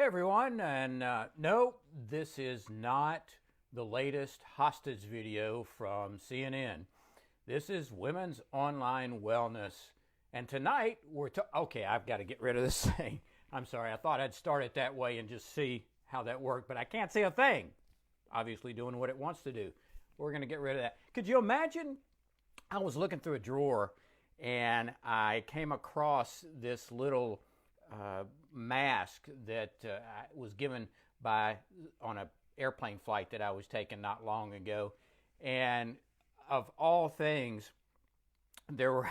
everyone, and no, this is not the latest hostage video from CNN. This is women's online wellness, and tonight we're okay, I've got to get rid of this thing. I'm sorry, I thought I'd start it that way and just see how that worked, but I can't see a thing. Obviously doing what it wants to do. We're going to get rid of that. Could you imagine? I was looking through a drawer and I came across this little mask that was given on an airplane flight that I was taking not long ago, and of all things, there were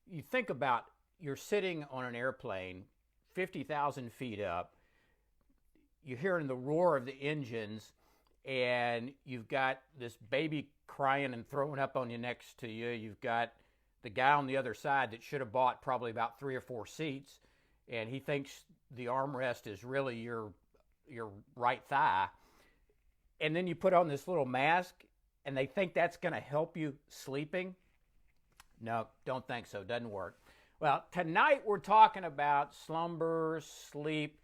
you think about, you're sitting on an airplane 50,000 feet up, you're hearing the roar of the engines, and you've got this baby crying and throwing up on you next to you. You've got the guy on the other side that should have bought probably about 3 or 4 seats, and he thinks the armrest is really your right thigh. And then you put on this little mask, and they think that's going to help you sleeping. No, don't think so. Doesn't work. Well, tonight we're talking about slumber, sleep,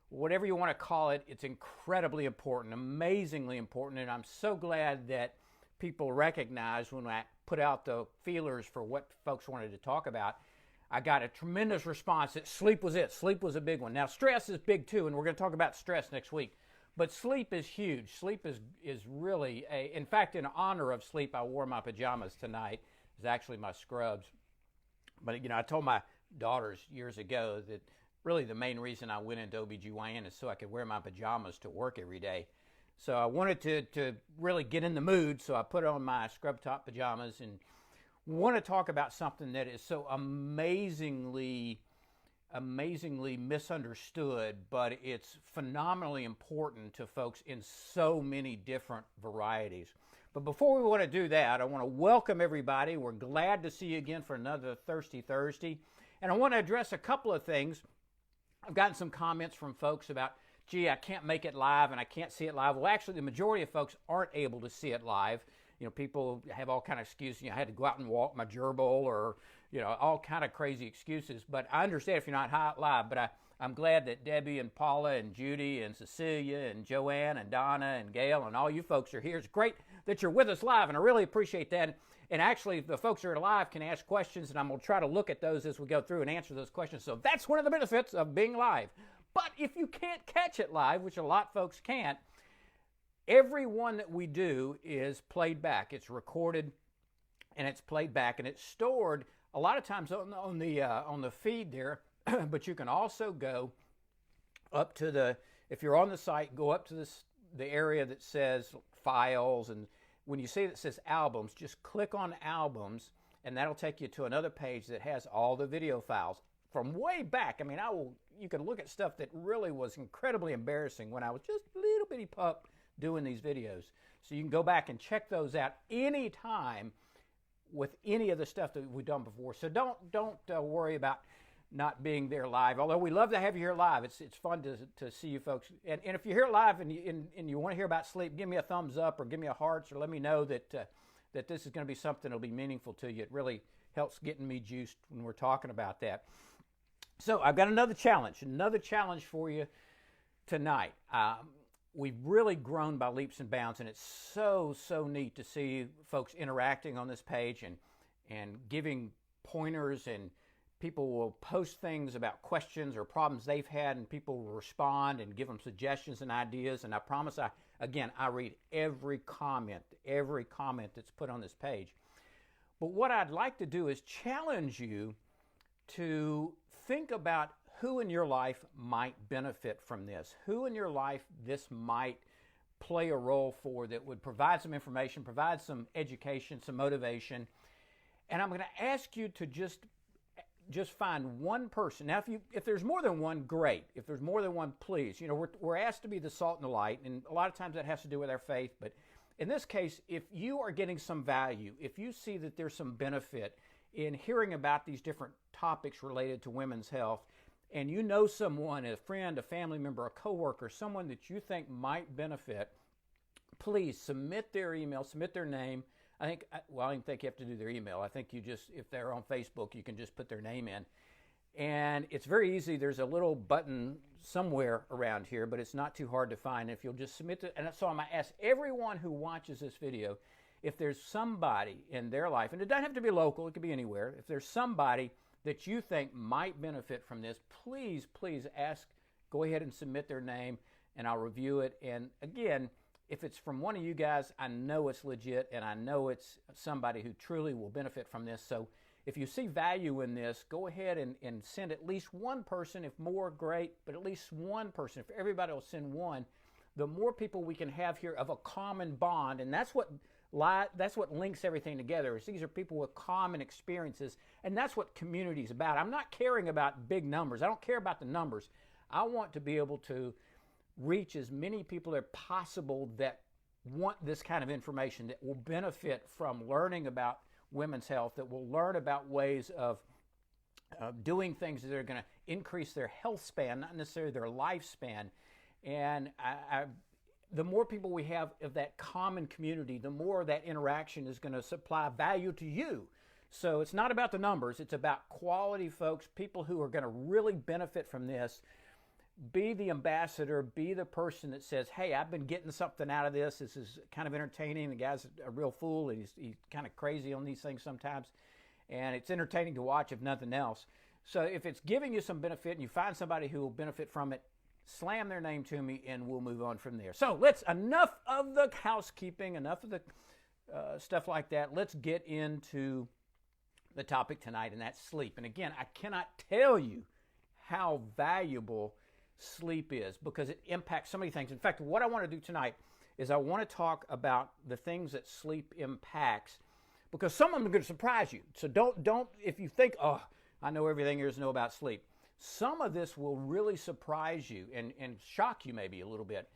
whatever you want to call it. It's incredibly important, amazingly important, and I'm so glad that people recognize when I put out the feelers for what folks wanted to talk about. I got a tremendous response that sleep was it. Sleep was a big one. Now, stress is big too, and we're going to talk about stress next week. But sleep is huge. Sleep is really in fact, in honor of sleep, I wore my pajamas tonight. It's actually my scrubs. But, you know, I told my daughters years ago that really the main reason I went into OBGYN is so I could wear my pajamas to work every day. So I wanted to really get in the mood, so I put on my scrub top pajamas and want to talk about something that is so amazingly misunderstood, but it's phenomenally important to folks in so many different varieties. But before we want to do that, I want to welcome everybody. We're glad to see you again for another Thirsty Thursday. And I want to address a couple of things. I've gotten some comments from folks about, gee, I can't make it live and I can't see it live. Well, actually, the majority of folks aren't able to see it live. You know, people have all kind of excuses. You know, I had to go out and walk my gerbil, or, you know, all kind of crazy excuses. But I understand if you're not live. But I'm glad that Debbie and Paula and Judy and Cecilia and Joanne and Donna and Gail and all you folks are here. It's great that you're with us live, and I really appreciate that. And actually, the folks who are live can ask questions, and I'm going to try to look at those as we go through and answer those questions. So that's one of the benefits of being live. But if you can't catch it live, which a lot of folks can't, every one that we do is played back. It's recorded and it's played back, and it's stored a lot of times on the feed there. But you can also go up to if you're on the site, go up to the area that says files, and when you see that says albums, just click on albums, and that'll take you to another page that has all the video files from way back. I mean, you can look at stuff that really was incredibly embarrassing when I was just a little bitty pup doing these videos. So you can go back and check those out anytime with any of the stuff that we've done before. So don't worry about not being there live, although we love to have you here live. It's fun to see you folks. And if you're here live and you want to hear about sleep, give me a thumbs up or give me a hearts, or let me know that this is going to be something that'll be meaningful to you. It really helps getting me juiced when we're talking about that. So I've got another challenge for you tonight. We've really grown by leaps and bounds, and it's so neat to see folks interacting on this page and giving pointers, and people will post things about questions or problems they've had, and people will respond and give them suggestions and ideas. And I promise I read every comment that's put on this page. But what I'd like to do is challenge you to think about who in your life might benefit from this, who in your life this might play a role for, that would provide some information, provide some education, some motivation. And I'm going to ask you to just find one person. Now, if there's more than one, great. If there's more than one, please. You know, we're asked to be the salt and the light, and a lot of times that has to do with our faith. But in this case, if you are getting some value, if you see that there's some benefit in hearing about these different topics related to women's health, and you know someone, a friend, a family member, a coworker, someone that you think might benefit, please submit their email, submit their name. I don't think you have to do their email. I think you just, if they're on Facebook, you can just put their name in. And it's very easy. There's a little button somewhere around here, but it's not too hard to find. If you'll just submit it, and so I'm going to ask everyone who watches this video, if there's somebody in their life, and it doesn't have to be local, it could be anywhere, if there's somebody that you think might benefit from this, please, please go ahead and submit their name, and I'll review it. And again, if it's from one of you guys, I know it's legit, and I know it's somebody who truly will benefit from this. So if you see value in this, go ahead and send at least one person. If more, great, but at least one person. If everybody will send one, the more people we can have here of a common bond, and that's what links everything together. Is these are people with common experiences, and that's what community is about. I'm not caring about big numbers. I don't care about the numbers. I want to be able to reach as many people as possible that want this kind of information, that will benefit from learning about women's health, that will learn about ways of doing things that are going to increase their health span, not necessarily their lifespan. And the more people we have of that common community, the more that interaction is going to supply value to you. So it's not about the numbers, it's about quality folks, people who are going to really benefit from this. Be the ambassador, be the person that says, hey, I've been getting something out of this. This is kind of entertaining. The guy's a real fool, and he's kind of crazy on these things sometimes. And it's entertaining to watch, if nothing else. So if it's giving you some benefit and you find somebody who will benefit from it, slam their name to me and we'll move on from there. So enough of the housekeeping, enough of the stuff like that. Let's get into the topic tonight, and that's sleep. And again, I cannot tell you how valuable sleep is, because it impacts so many things. In fact, what I want to do tonight is I want to talk about the things that sleep impacts, because some of them are going to surprise you. So don't if you think, oh, I know everything there is to know about sleep. Some of this will really surprise you and shock you maybe a little bit.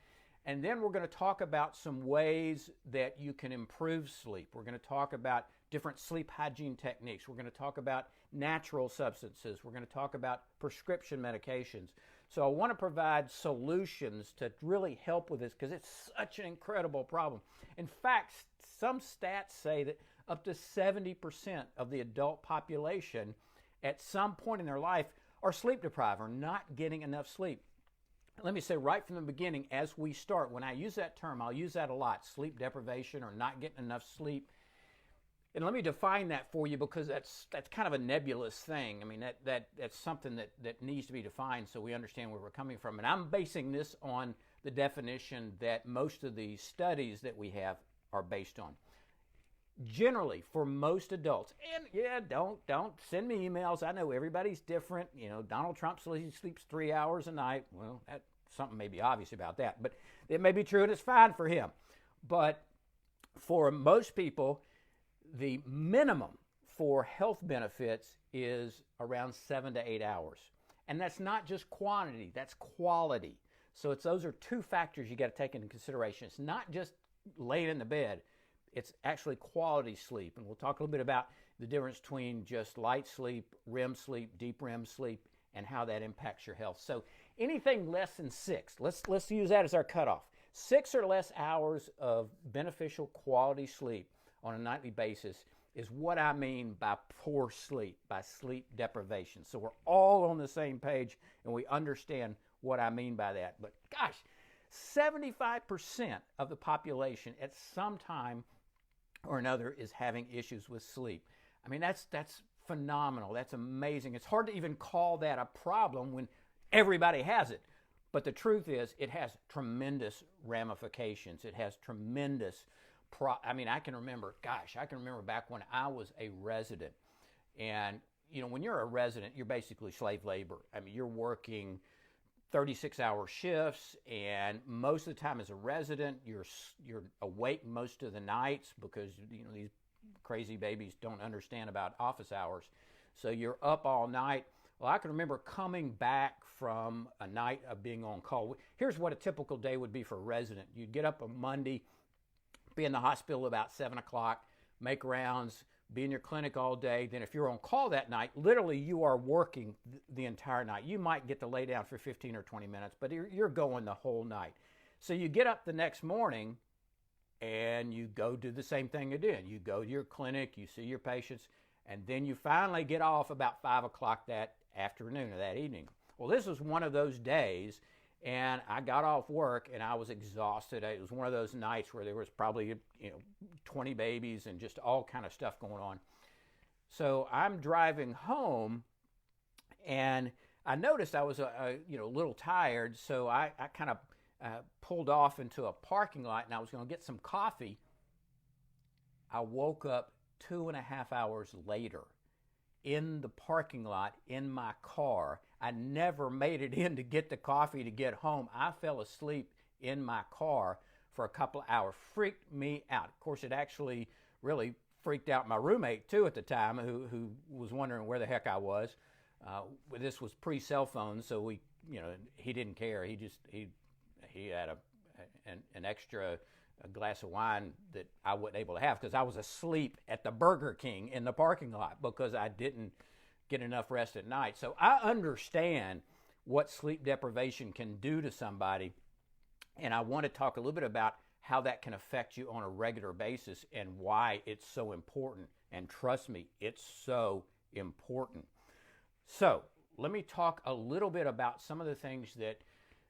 And then we're going to talk about some ways that you can improve sleep. We're going to talk about different sleep hygiene techniques. We're going to talk about natural substances. We're going to talk about prescription medications. So I want to provide solutions to really help with this, because it's such an incredible problem. In fact, some stats say that up to 70% of the adult population at some point in their life are sleep deprived, or not getting enough sleep. Let me say right from the beginning, as we start, when I use that term, I'll use that a lot, sleep deprivation or not getting enough sleep. And let me define that for you, because that's kind of a nebulous thing. I mean, that's something that needs to be defined so we understand where we're coming from. And I'm basing this on the definition that most of the studies that we have are based on. Generally, for most adults, and yeah, don't send me emails. I know everybody's different. You know, Donald Trump says he sleeps 3 hours a night. Well, something may be obvious about that, but it may be true and it's fine for him. But for most people, the minimum for health benefits is around 7 to 8 hours. And that's not just quantity, that's quality. So those are two factors you got to take into consideration. It's not just laying in the bed, it's actually quality sleep. And we'll talk a little bit about the difference between just light sleep, REM sleep, deep REM sleep, and how that impacts your health. So anything less than 6, let's use that as our cutoff. 6 or less hours of beneficial quality sleep on a nightly basis is what I mean by poor sleep, by sleep deprivation. So we're all on the same page and we understand what I mean by that. But gosh, 75% of the population at some time or another is having issues with sleep. I mean, that's phenomenal. That's amazing. It's hard to even call that a problem when everybody has it. But the truth is, it has tremendous ramifications. It has tremendous I can remember back when I was a resident. And, you know, when you're a resident, you're basically slave labor. I mean, you're working 36-hour shifts, and most of the time as a resident, you're awake most of the nights because, you know, these crazy babies don't understand about office hours. So you're up all night. Well, I can remember coming back from a night of being on call. Here's what a typical day would be for a resident. You'd get up on Monday, be in the hospital about 7 o'clock, make rounds, be in your clinic all day. Then if you're on call that night, literally you are working the entire night. You might get to lay down for 15 or 20 minutes, but you're going the whole night. So you get up the next morning and you go do the same thing again. You go to your clinic, you see your patients, And then you finally get off about 5 o'clock that afternoon or that evening. Well, this was one of those days, and I got off work and I was exhausted. It was one of those nights where there was probably 20 babies and just all kind of stuff going on. So I'm driving home, and I noticed I was a little tired, so I kind of pulled off into a parking lot, and I was going to get some coffee. I woke up 2.5 hours later in the parking lot in my car. I never made it in to get the coffee to get home. I fell asleep in my car for a couple of hours. Freaked me out. Of course, it actually really freaked out my roommate too at the time, who was wondering where the heck I was. This was pre-cell phone, so he didn't care. He had an extra glass of wine that I wasn't able to have because I was asleep at the Burger King in the parking lot because I didn't get enough rest at night. So I understand what sleep deprivation can do to somebody, and I want to talk a little bit about how that can affect you on a regular basis and why it's so important. And trust me, it's so important. So let me talk a little bit about some of the things that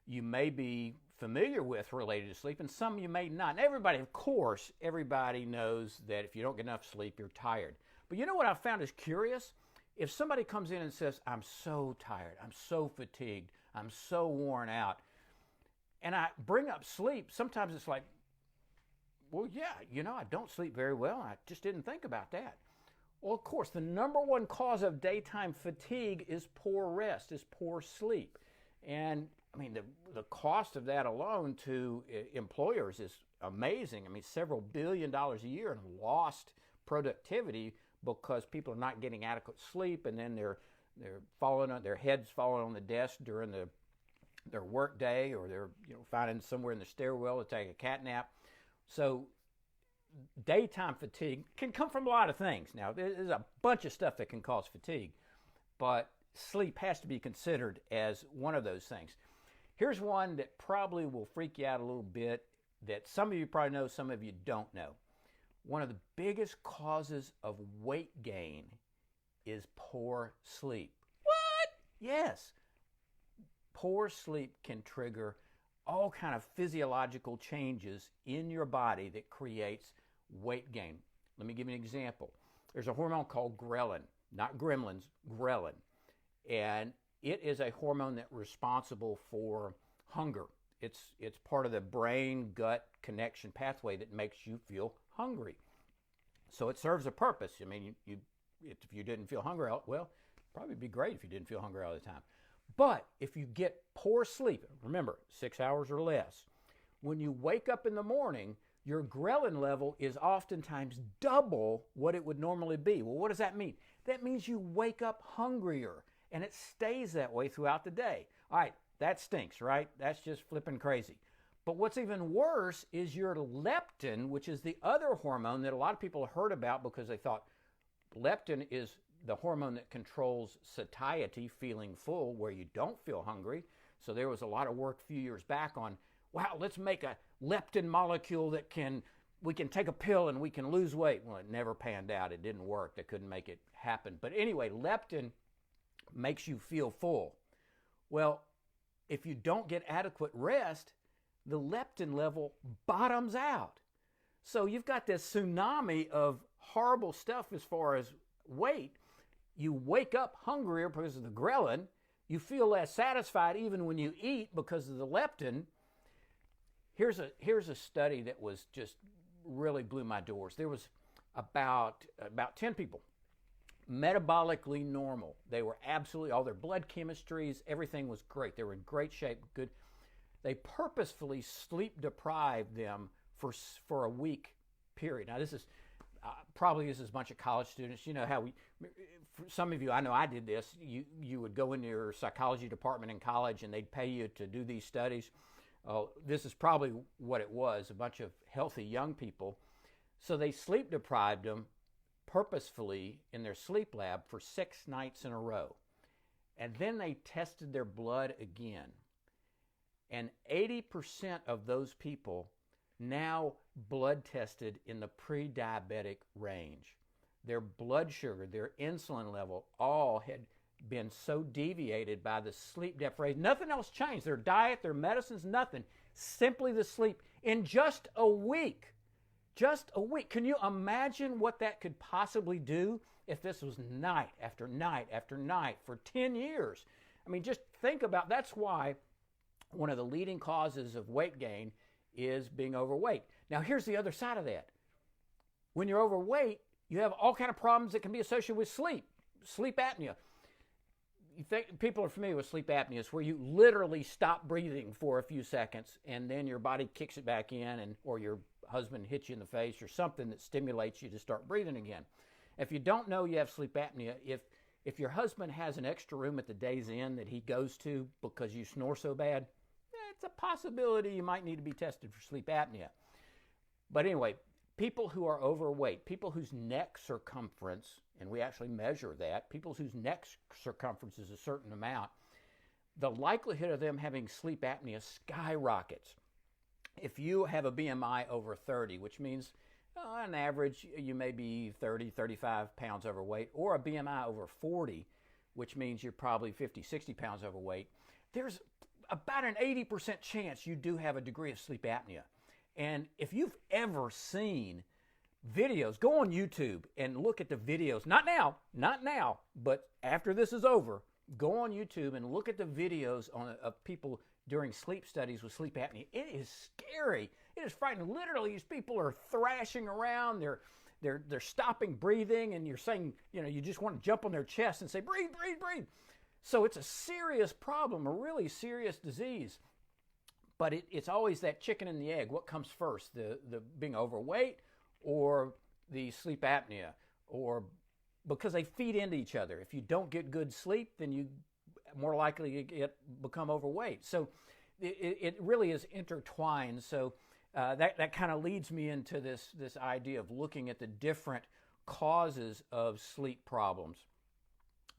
you may be familiar with related to sleep, and some you may not. And everybody, of course, everybody knows that if you don't get enough sleep, you're tired. But you know what I found is curious? If somebody comes in and says, I'm so tired, I'm so fatigued, I'm so worn out, and I bring up sleep, sometimes it's like, well, yeah, I don't sleep very well. I just didn't think about that. Well, of course, the number one cause of daytime fatigue is poor rest, is poor sleep. And I mean, the cost of that alone to employers is amazing. I mean, several $1 billion a year in lost productivity because people are not getting adequate sleep, and then they're falling on their heads, falling on the desk during their work day, or they're finding somewhere in the stairwell to take a CATNAP. So daytime fatigue can come from a lot of things. Now, there's a bunch of stuff that can cause fatigue, but sleep has to be considered as one of those things. Here's one that probably will freak you out a little bit, that some of you probably know, some of you don't know. One of the biggest causes of weight gain is poor sleep. What? Yes. Poor sleep can trigger all kind of physiological changes in your body that creates weight gain. Let me give you an example. There's a hormone called ghrelin, not gremlins, ghrelin. And it is a hormone that's responsible for hunger. It's part of the brain-gut connection pathway that makes you feel hungry. So it serves a purpose. I mean, if you didn't feel hungry, well, it'd probably be great if you didn't feel hungry all the time. But if you get poor sleep, remember, 6 hours or less, when you wake up in the morning, your ghrelin level is oftentimes double what it would normally be. Well, what does that mean? That means you wake up hungrier, and it stays that way throughout the day. All right, that stinks, right? That's just flipping crazy. But what's even worse is your leptin, which is the other hormone that a lot of people heard about because they thought leptin is the hormone that controls satiety, feeling full, where you don't feel hungry. So there was a lot of work a few years back on, wow, let's make a leptin molecule that we can take a pill and we can lose weight. Well, it never panned out. It didn't work. They couldn't make it happen. But anyway, leptin makes you feel full. Well, if you don't get adequate rest, the leptin level bottoms out. So you've got this tsunami of horrible stuff as far as weight. You wake up hungrier because of the ghrelin. You feel less satisfied even when you eat because of the leptin. Here's a study that was just really blew my doors. There was about 10 people, metabolically normal. They were absolutely, all their blood chemistries, everything was great. They were in great shape, good. They purposefully sleep deprived them for a week period. Now this is probably is a bunch of college students. You know how some of you, I know I did this. You would go into your psychology department in college and they'd pay you to do these studies. This is probably what it was, a bunch of healthy young people. So they sleep deprived them purposefully in their sleep lab for 6 nights in a row. And then they tested their blood again. And 80% of those people now blood tested in the pre-diabetic range. their blood sugar, their insulin level, all had been so deviated by the sleep deprivation. Nothing else changed. Their diet, their medicines, nothing. Simply the sleep. In just a week. Just a week. Can you imagine what that could possibly do if this was night after night after night for 10 years? I mean, just think about, that's why one of the leading causes of weight gain is being overweight. Now, here's the other side of that. When you're overweight, you have all kind of problems that can be associated with sleep apnea. You think people are familiar with sleep apnea. It's where you literally stop breathing for a few seconds and then your body kicks it back in, or your husband hits you in the face or something that stimulates you to start breathing again. If you don't know you have sleep apnea, if your husband has an extra room at the day's end that he goes to because you snore so bad, it's a possibility you might need to be tested for sleep apnea. But anyway, people who are overweight, people whose neck circumference, and we actually measure that, people whose neck circumference is a certain amount, the likelihood of them having sleep apnea skyrockets. If you have a BMI over 30, which means on average you may be 30, 35 pounds overweight, or a BMI over 40, which means you're probably 50, 60 pounds overweight, there's about an 80% chance you do have a degree of sleep apnea. And if you've ever seen videos, go on YouTube and look at the videos, not now, but after this is over, go on YouTube and look at the videos of people during sleep studies with sleep apnea. It is scary. It is frightening. Literally, these people are thrashing around. They're stopping breathing, and you're saying, you just want to jump on their chest and say, breathe, breathe, breathe. So it's a serious problem, a really serious disease. But it's always that chicken and the egg. What comes first, the being overweight or the sleep apnea? Or because they feed into each other. If you don't get good sleep, then you more likely to become overweight. So it really is intertwined. So that kind of leads me into this idea of looking at the different causes of sleep problems.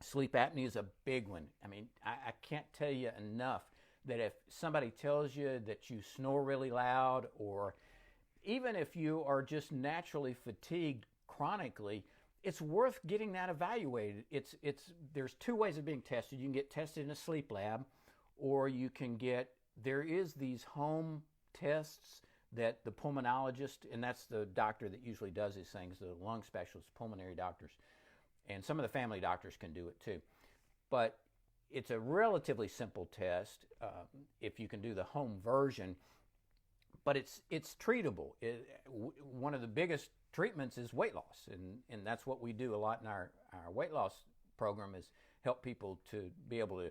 Sleep apnea is a big one. I mean, I can't tell you enough that if somebody tells you that you snore really loud, or even if you are just naturally fatigued chronically, it's worth getting that evaluated. There's two ways of being tested. You can get tested in a sleep lab, or there is these home tests that the pulmonologist, and that's the doctor that usually does these things, the lung specialists, pulmonary doctors, and some of the family doctors can do it too. But it's a relatively simple test if you can do the home version, but it's treatable. One of the biggest treatments is weight loss, and that's what we do a lot in our weight loss program, is help people to be able to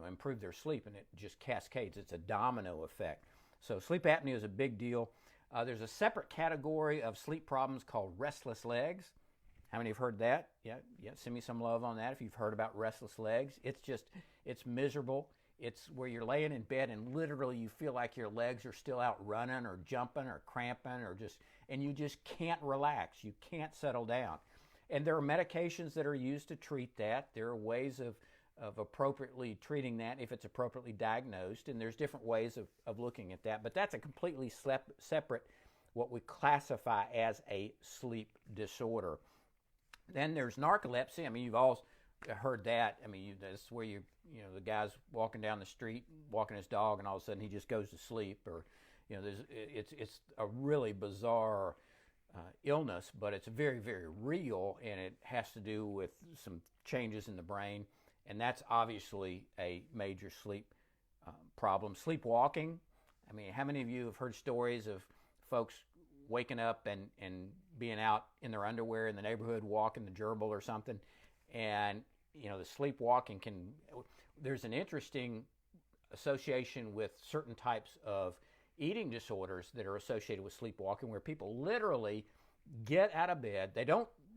improve their sleep, and it just cascades. It's a domino effect. So sleep apnea is a big deal. There's a separate category of sleep problems called restless legs. How many have heard that? Yeah, send me some love on that if you've heard about restless legs. It's miserable. It's where you're laying in bed and literally you feel like your legs are still out running or jumping or cramping and you just can't relax. You can't settle down. And there are medications that are used to treat that. There are ways of appropriately treating that if it's appropriately diagnosed, and there's different ways of looking at that. But that's a completely separate, what we classify as a sleep disorder. Then there's narcolepsy. I mean, you've all heard that. I mean, that's where the guy's walking down the street, walking his dog, and all of a sudden he just goes to sleep. Or, it's a really bizarre illness, but it's very, very real, and it has to do with some changes in the brain, and that's obviously a major sleep problem. Sleepwalking. I mean, how many of you have heard stories of folks waking up and being out in their underwear in the neighborhood walking the gerbil or something? And the sleepwalking there's an interesting association with certain types of eating disorders that are associated with sleepwalking, where people literally get out of bed,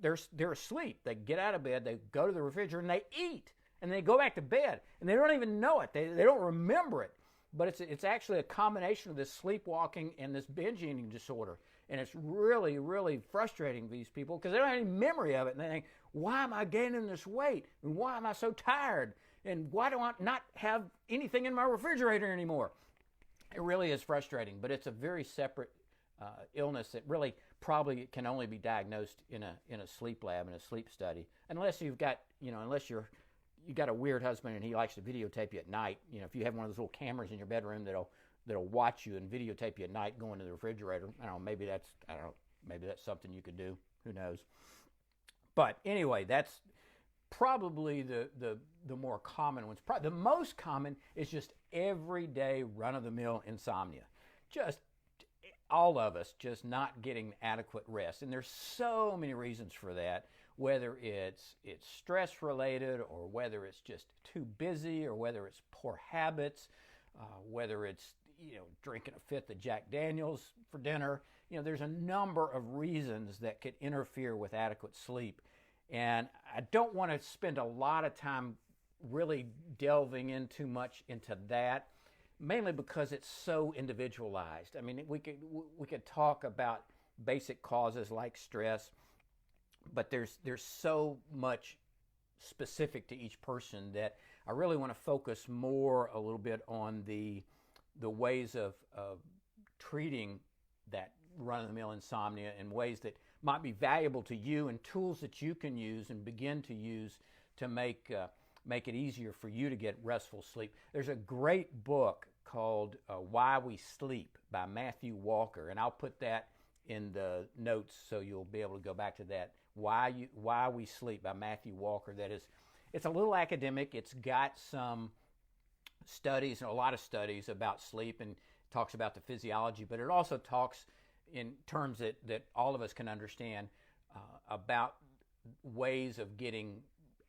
they're asleep, they get out of bed, they go to the refrigerator and they eat, and they go back to bed, and they don't even know it, they don't remember it. But it's actually a combination of this sleepwalking and this binge eating disorder. And it's really, really frustrating for these people because they don't have any memory of it. And they think, why am I gaining this weight? And why am I so tired? And why do I not have anything in my refrigerator anymore? It really is frustrating, but it's a very separate illness that really probably can only be diagnosed in a sleep lab, in a sleep study, unless you've got, unless you got a weird husband and he likes to videotape you at night. If you have one of those little cameras in your bedroom that'll watch you and videotape you at night going to the refrigerator, I don't know, maybe that's something you could do. Who knows? But anyway, that's probably the more common ones. The most common is just everyday run-of-the-mill insomnia. Just all of us just not getting adequate rest. And there's so many reasons for that, whether it's stress related, or whether it's just too busy, or whether it's poor habits, whether it's drinking a fifth of Jack Daniels for dinner. There's a number of reasons that could interfere with adequate sleep. And I don't want to spend a lot of time really delving in too much into that, mainly because it's so individualized. I mean, we could talk about basic causes like stress, but there's so much specific to each person that I really want to focus more a little bit on the ways of treating that run-of-the-mill insomnia in ways that might be valuable to you, and tools that you can use and begin to use to make it easier for you to get restful sleep. There's a great book called Why We Sleep by Matthew Walker, and I'll put that in the notes so you'll be able to go back to that. Why We Sleep by Matthew Walker. It's a little academic. It's got some studies, a lot of studies about sleep, and talks about the physiology, but it also talks in terms that all of us can understand about ways of getting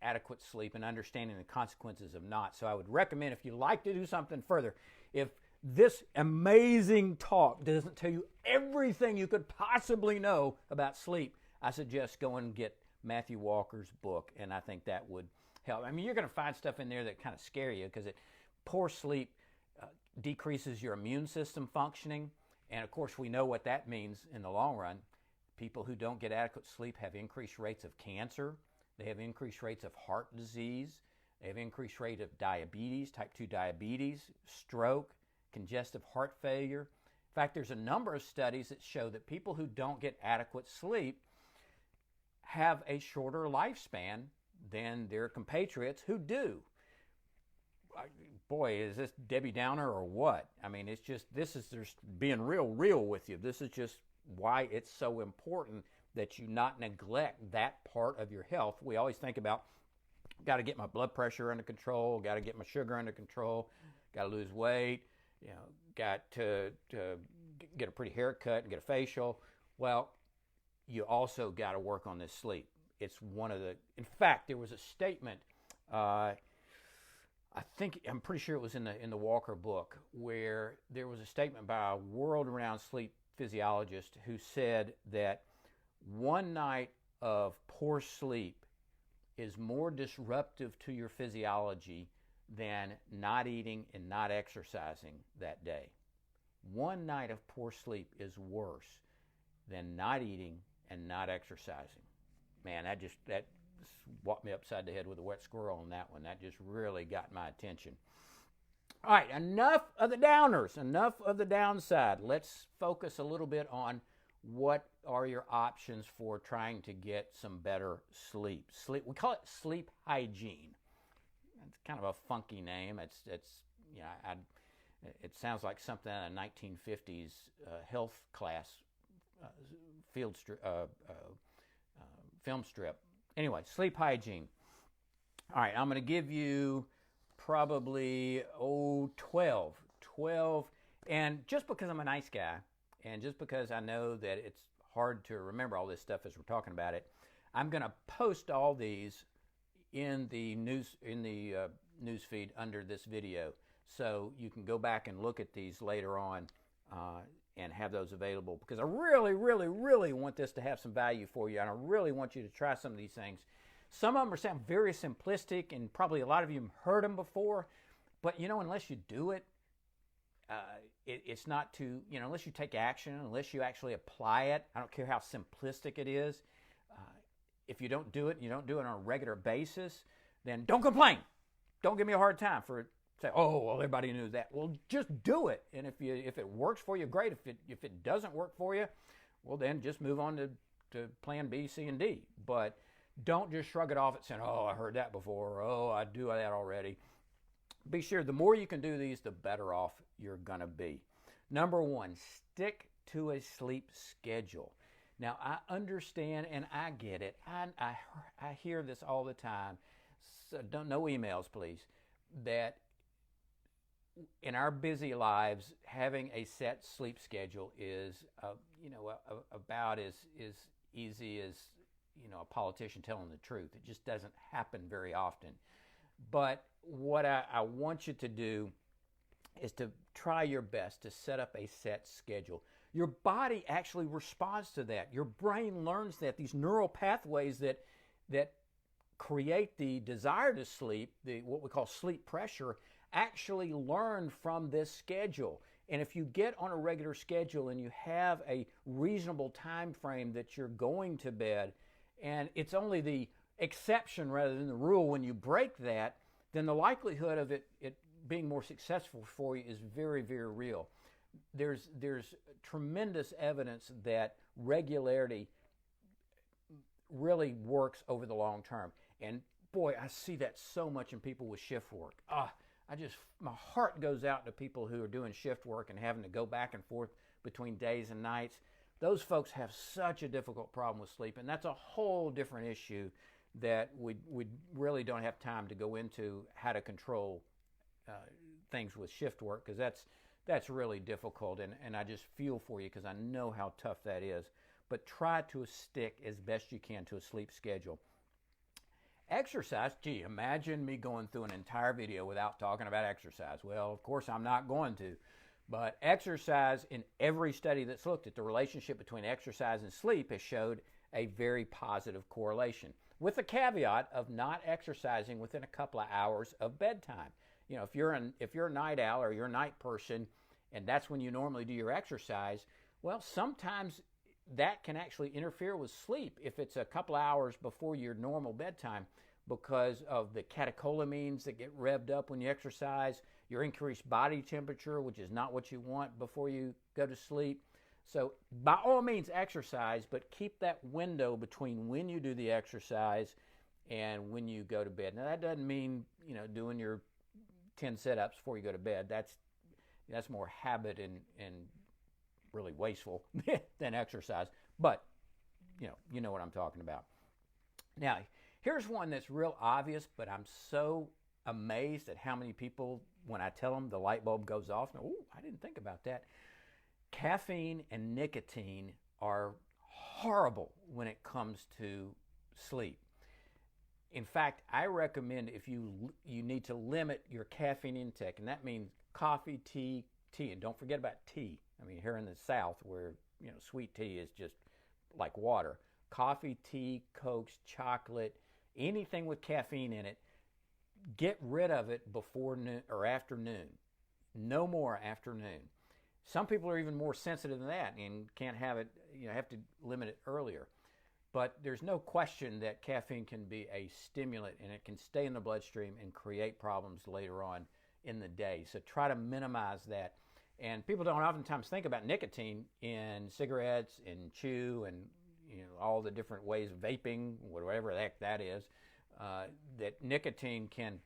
adequate sleep and understanding the consequences of not. So I would recommend, if you'd like to do something further, if this amazing talk doesn't tell you everything you could possibly know about sleep, I suggest go and get Matthew Walker's book, and I think that would help. I mean, you're going to find stuff in there that kind of scare you, because poor sleep decreases your immune system functioning. And of course, we know what that means in the long run. People who don't get adequate sleep have increased rates of cancer. They have increased rates of heart disease. They have increased rate of diabetes, type 2 diabetes, stroke, congestive heart failure. In fact, there's a number of studies that show that people who don't get adequate sleep have a shorter lifespan than their compatriots who do. Boy, is this Debbie Downer or what? I mean, it's just, this is just being real with you. This is just why it's so important that you not neglect that part of your health. We always think about, got to get my blood pressure under control, got to get my sugar under control, got to lose weight, got to get a pretty haircut and get a facial. Well, you also got to work on this sleep. It's one of the, in fact, there was a statement, I'm pretty sure it was in the Walker book, where there was a statement by a world-renowned sleep physiologist who said that one night of poor sleep is more disruptive to your physiology than not eating and not exercising that day. One night of poor sleep is worse than not eating and not exercising. Man, that whopped me upside the head with a wet squirrel on that one. That just really got my attention. All right, enough of the downers, enough of the downside. Let's focus a little bit on what are your options for trying to get some better sleep. We call it sleep hygiene. It's kind of a funky name. It sounds like something out of a 1950s health class film strip. Anyway, sleep hygiene. All right, I'm going to give you probably 12. And just because I'm a nice guy, and just because I know that it's hard to remember all this stuff as we're talking about it, I'm going to post all these in the news feed under this video, so you can go back and look at these later on and have those available, because I really want this to have some value for you, and I really want you to try some of these things. Some of them sound very simplistic, and probably a lot of you have heard them before, but unless you do it, it's not to, unless you take action, unless you actually apply it, I don't care how simplistic it is. If you don't do it, you don't do it on a regular basis, then don't complain. Don't give me a hard time for say, oh, well, everybody knew that. Well, just do it. And if it works for you, great. If it doesn't work for you, well, then just move on to plan B, C, and D. But don't just shrug it off and say, oh, I heard that before, or, oh, I do that already. Be sure the more you can do these, the better off you're going to be. Number one, stick to a sleep schedule. Now, I understand and I get it. I hear this all the time. So no emails, please. That in our busy lives, having a set sleep schedule is, about as easy as, a politician telling the truth. It just doesn't happen very often. But what I want you to do is to try your best to set up a set schedule. Your body actually responds to that. Your brain learns that. These neural pathways that create the desire to sleep, what we call sleep pressure, actually learn from this schedule. And if you get on a regular schedule and you have a reasonable time frame that you're going to bed, and it's only the exception rather than the rule when you break that, then the likelihood of it being more successful for you is very, very real. There's tremendous evidence that regularity really works over the long term. And boy, I see that so much in people with shift work. My heart goes out to people who are doing shift work and having to go back and forth between days and nights. Those folks have such a difficult problem with sleep, and that's a whole different issue that we really don't have time to go into how to control things with shift work, because that's really difficult, and I just feel for you because I know how tough that is. But try to stick as best you can to a sleep schedule. Exercise, gee, imagine me going through an entire video without talking about exercise. Well, of course I'm not going to, but exercise, in every study that's looked at the relationship between exercise and sleep, has showed a very positive correlation, with the caveat of not exercising within a couple of hours of bedtime. If you're a night owl or you're a night person, and that's when you normally do your exercise, well, sometimes that can actually interfere with sleep if it's a couple of hours before your normal bedtime, because of the catecholamines that get revved up when you exercise, your increased body temperature, which is not what you want before you go to sleep. So by all means exercise, but keep that window between when you do the exercise and when you go to bed. Now that doesn't mean, doing your 10 sit-ups before you go to bed. That's more habit and really wasteful than exercise. But you know what I'm talking about. Now, here's one that's real obvious, but I'm so amazed at how many people, when I tell them, the light bulb goes off. Oh, I didn't think about that. Caffeine and nicotine are horrible when it comes to sleep. In fact, I recommend, if you need to limit your caffeine intake, and that means coffee, tea, and don't forget about tea. I mean, here in the South, where sweet tea is just like water. Coffee, tea, Cokes, chocolate, anything with caffeine in it, get rid of it before noon or afternoon. No more afternoon. Some people are even more sensitive than that and can't have it, have to limit it earlier. But there's no question that caffeine can be a stimulant, and it can stay in the bloodstream and create problems later on in the day. So try to minimize that. And people don't oftentimes think about nicotine in cigarettes and chew and all the different ways of vaping, whatever the heck that is, that nicotine can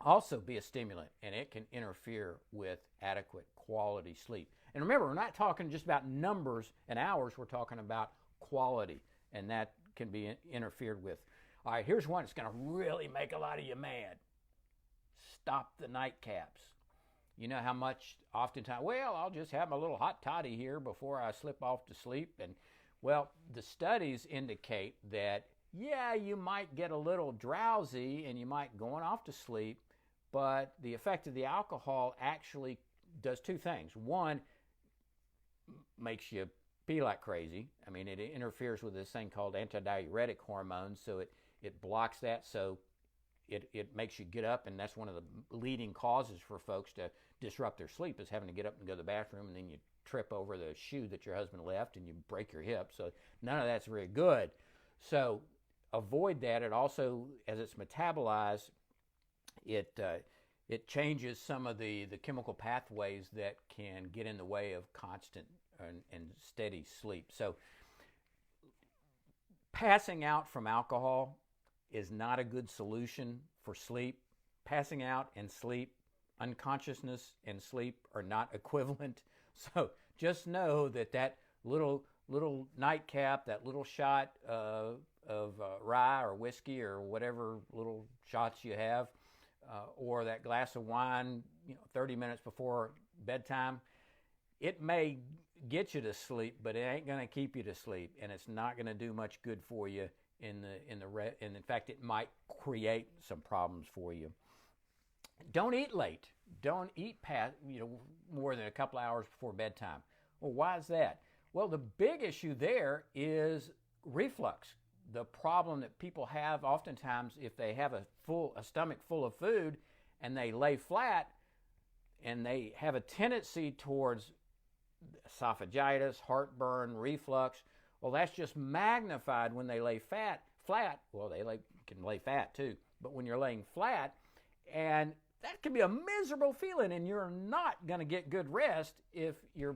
also be a stimulant, and it can interfere with adequate quality sleep. And remember, we're not talking just about numbers and hours, we're talking about quality, and that can be interfered with. All right, here's one that's going to really make a lot of you mad. Stop the nightcaps. You know how much oftentimes, well, I'll just have my little hot toddy here before I slip off to sleep. And well, the studies indicate that, yeah, you might get a little drowsy and you might go off to sleep, but the effect of the alcohol actually does two things. One, makes you pee like crazy. I mean, it interferes with this thing called antidiuretic hormones, so it blocks that, so it makes you get up, and that's one of the leading causes for folks to disrupt their sleep, is having to get up and go to the bathroom, and then you trip over the shoe that your husband left and you break your hip. So none of that's very good. So avoid that. It also, as it's metabolized, it it changes some of the chemical pathways that can get in the way of constant and steady sleep. So passing out from alcohol is not a good solution for sleep. Passing out and sleep, unconsciousness and sleep are not equivalent. So just know that that little nightcap, that little shot of rye or whiskey or whatever little shots you have, or that glass of wine, 30 minutes before bedtime, it may get you to sleep, but it ain't going to keep you to sleep, and it's not going to do much good for you and in fact, it might create some problems for you. Don't eat late. Don't eat past, more than a couple hours before bedtime. Well, why is that? Well, the big issue there is reflux. The problem that people have oftentimes if they have a stomach full of food and they lay flat and they have a tendency towards esophagitis, heartburn, reflux. Well, that's just magnified when they lay flat. Well, can lay fat too, but when you're laying flat, and that can be a miserable feeling, and you're not going to get good rest if you're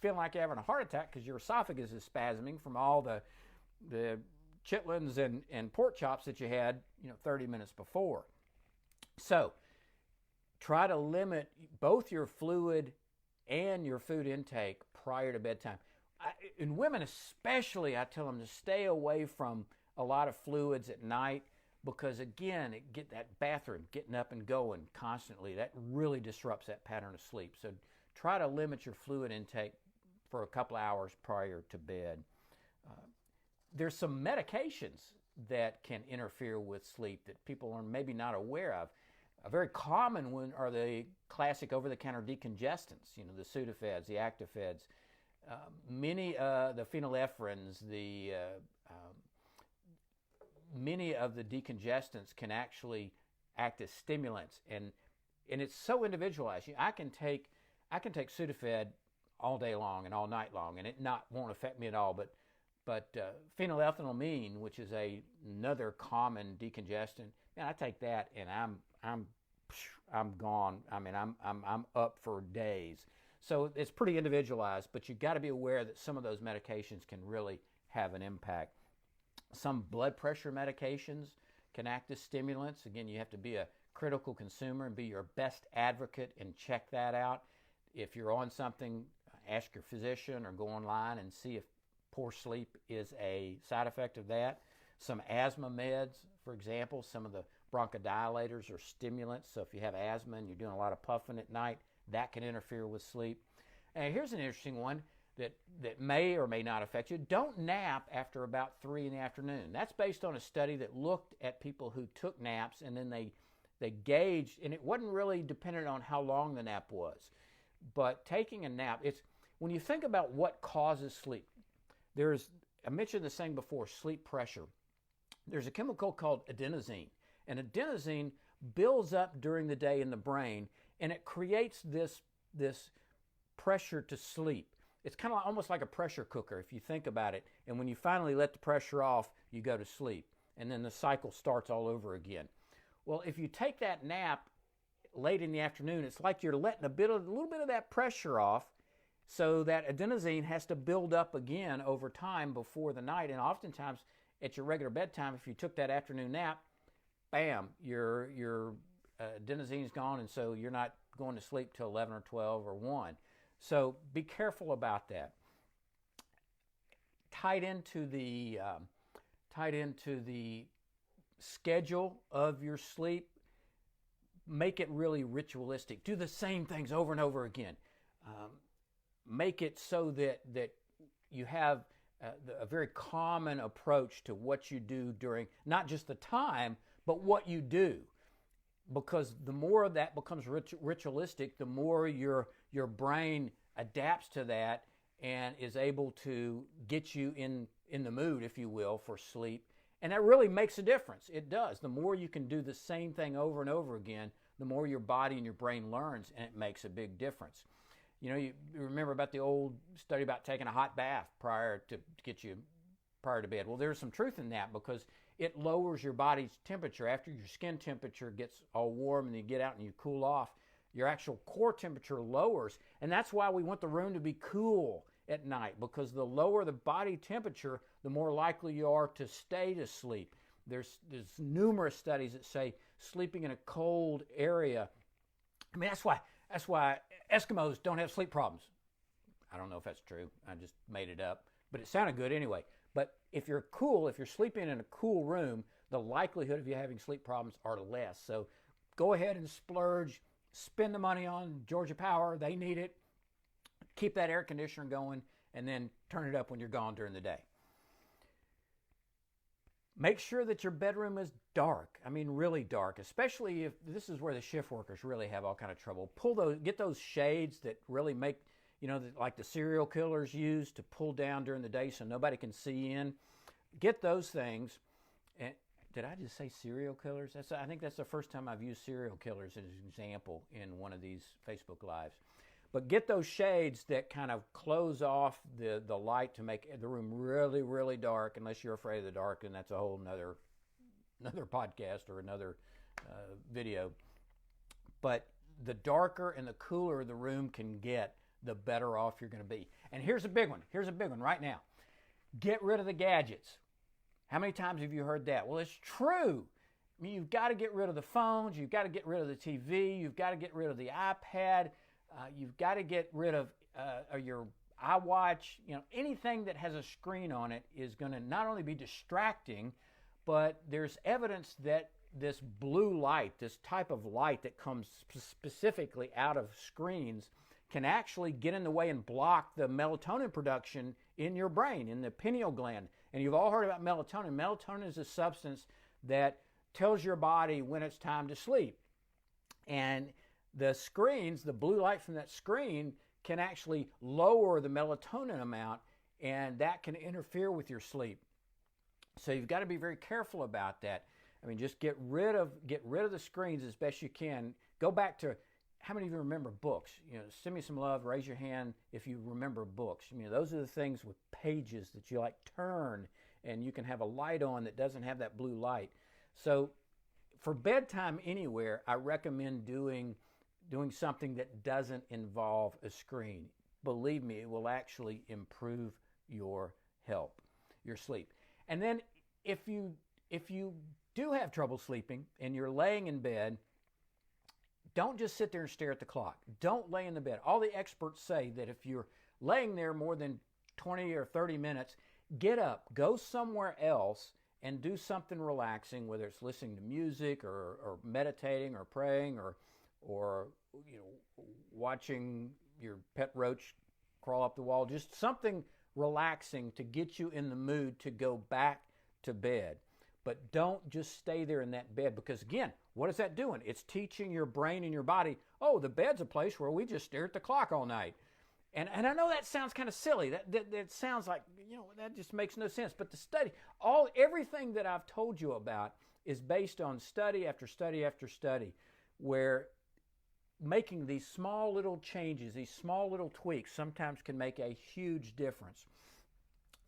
feeling like you're having a heart attack because your esophagus is spasming from all the chitlins and pork chops that you had 30 minutes before. So try to limit both your fluid and your food intake prior to bedtime. In women especially, I tell them to stay away from a lot of fluids at night because, again, get that bathroom, getting up and going constantly, that really disrupts that pattern of sleep. So try to limit your fluid intake for a couple hours prior to bed. There's some medications that can interfere with sleep that people are maybe not aware of. A very common one are the classic over-the-counter decongestants, the Sudafeds, the Actifeds, many the phenylephrins, many of the decongestants can actually act as stimulants, and it's so individualized. I can take Sudafed all day long and all night long, and it won't affect me at all. But phenylethylamine, which is another common decongestant, man, I take that and I'm gone. I mean, I'm up for days. So it's pretty individualized, but you've got to be aware that some of those medications can really have an impact. Some blood pressure medications can act as stimulants. Again, you have to be a critical consumer and be your best advocate and check that out. If you're on something, ask your physician or go online and see if poor sleep is a side effect of that. Some asthma meds, for example, some of the bronchodilators are stimulants. So if you have asthma and you're doing a lot of puffing at night, that can interfere with sleep. And here's an interesting one that may or may not affect you. Don't nap after about 3 in the afternoon. That's based on a study that looked at people who took naps, and then they gauged, and it wasn't really dependent on how long the nap was. But taking a nap, when you think about what causes sleep, I mentioned this thing before, sleep pressure. There's a chemical called adenosine, and adenosine builds up during the day in the brain, and it creates this pressure to sleep. It's kind of almost like a pressure cooker if you think about it, and when you finally let the pressure off, you go to sleep, and then the cycle starts all over again. Well, if you take that nap late in the afternoon, it's like you're letting a little bit of that pressure off, so that adenosine has to build up again over time before the night. And oftentimes at your regular bedtime, if you took that afternoon nap, bam, your adenosine is gone, and so you're not going to sleep till 11 or 12 or 1. So be careful about that. Tied into the schedule of your sleep, make it really ritualistic. Do the same things over and over again. Make it so that you have a very common approach to what you do during not just the time, but what you do. Because the more that becomes ritualistic, the more your brain adapts to that and is able to get you in the mood, if you will, for sleep. And that really makes a difference. It does. The more you can do the same thing over and over again, the more your body and your brain learns, and it makes a big difference. You remember about the old study about taking a hot bath prior to bed. Well, there's some truth in that, because it lowers your body's temperature. After your skin temperature gets all warm and you get out and you cool off, your actual core temperature lowers. And that's why we want the room to be cool at night, because the lower the body temperature, the more likely you are to stay to sleep. There's numerous studies that say sleeping in a cold area, I mean, that's why Eskimos don't have sleep problems. I don't know if that's true. I just made it up, but it sounded good anyway. But if you're sleeping in a cool room, the likelihood of you having sleep problems are less. So go ahead and splurge, spend the money on Georgia Power. They need it. Keep that air conditioner going, and then turn it up when you're gone during the day. Make sure that your bedroom is dark. I mean, really dark, especially if this is where the shift workers really have all kind of trouble. Get those shades that really make, like the serial killers use to pull down during the day so nobody can see in. Get those things. And did I just say serial killers? I think that's the first time I've used serial killers as an example in one of these Facebook Lives. But get those shades that kind of close off the light to make the room really, really dark, unless you're afraid of the dark, and that's a whole another podcast or another video. But the darker and the cooler the room can get, the better off you're going to be. And here's a big one. Here's a big one right now. Get rid of the gadgets. How many times have you heard that? Well, it's true. I mean, you've got to get rid of the phones. You've got to get rid of the TV. You've got to get rid of the iPad. You've got to get rid of your iWatch. Anything that has a screen on it is going to not only be distracting, but there's evidence that this blue light, this type of light that comes specifically out of screens, can actually get in the way and block the melatonin production in your brain, in the pineal gland. And you've all heard about melatonin. Melatonin is a substance that tells your body when it's time to sleep. And the screens, the blue light from that screen, can actually lower the melatonin amount, and that can interfere with your sleep. So you've got to be very careful about that. I mean, just get rid of the screens as best you can. Go back to, how many of you remember books? Send me some love, raise your hand if you remember books. Those are the things with pages that you turn, and you can have a light on that doesn't have that blue light. So for bedtime anywhere, I recommend doing something that doesn't involve a screen. Believe me, it will actually improve your health, your sleep. And then if you do have trouble sleeping and you're laying in bed, don't just sit there and stare at the clock. Don't lay in the bed. All the experts say that if you're laying there more than 20 or 30 minutes, get up, go somewhere else and do something relaxing, whether it's listening to music or meditating or praying or watching your pet roach crawl up the wall, just something relaxing to get you in the mood to go back to bed. But don't just stay there in that bed, because again, what is that doing? It's teaching your brain and your body, oh, the bed's a place where we just stare at the clock all night. And I know that sounds kind of silly. That sounds like, that just makes no sense. But the study, everything that I've told you about is based on study after study after study, where making these small little changes, these small little tweaks sometimes can make a huge difference.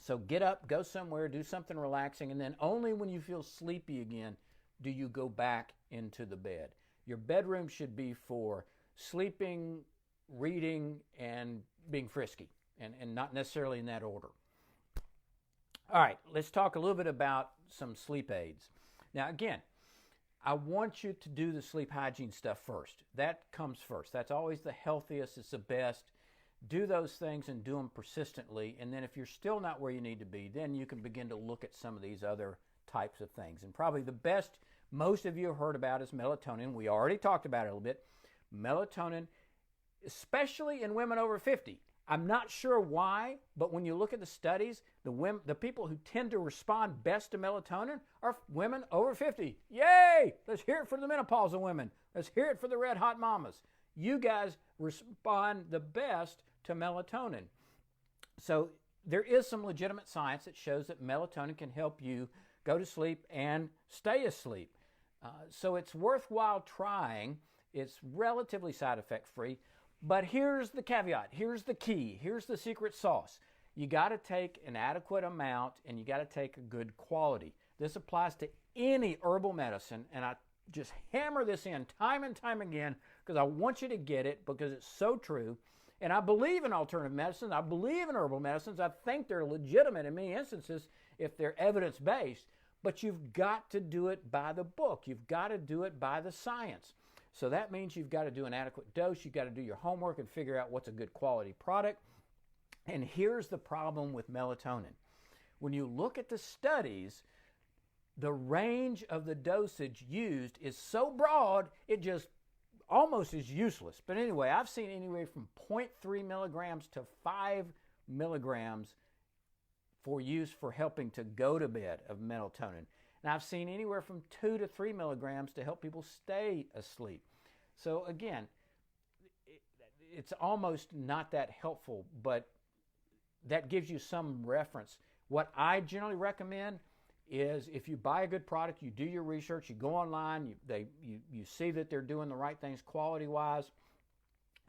So get up, go somewhere, do something relaxing, and then only when you feel sleepy again do you go back into the bed. Your bedroom should be for sleeping, reading, and being frisky, and not necessarily in that order. All right, let's talk a little bit about some sleep aids. Now again, I want you to do the sleep hygiene stuff first. That comes first. That's always the healthiest. It's the best. Do those things and do them persistently. And then if you're still not where you need to be, then you can begin to look at some of these other types of things. And probably the best most of you have heard about is melatonin. We already talked about it a little bit. Melatonin, especially in women over 50. I'm not sure why, but when you look at the studies, the people who tend to respond best to melatonin are women over 50. Yay! Let's hear it for the menopausal women. Let's hear it for the red hot mamas. You guys respond the best to melatonin. So there is some legitimate science that shows that melatonin can help you go to sleep and stay asleep. So it's worthwhile trying. It's relatively side effect free. But here's the caveat, here's the key, here's the secret sauce. You got to take an adequate amount and you got to take a good quality. This applies to any herbal medicine, and I just hammer this in time and time again because I want you to get it, because it's so true. And I believe in alternative medicine. I believe in herbal medicines. I think they're legitimate in many instances if they're evidence-based. But you've got to do it by the book. You've got to do it by the science. So that means you've got to do an adequate dose. You've got to do your homework and figure out what's a good quality product. And here's the problem with melatonin. When you look at the studies, the range of the dosage used is so broad, it just almost is useless. But anyway, I've seen anywhere from 0.3 milligrams to 5 milligrams for use for helping to go to bed of melatonin. And I've seen anywhere from 2 to 3 milligrams to help people stay asleep. So again, it's almost not that helpful, but that gives you some reference. What I generally recommend is if you buy a good product, you do your research, you go online, you see that they're doing the right things quality-wise,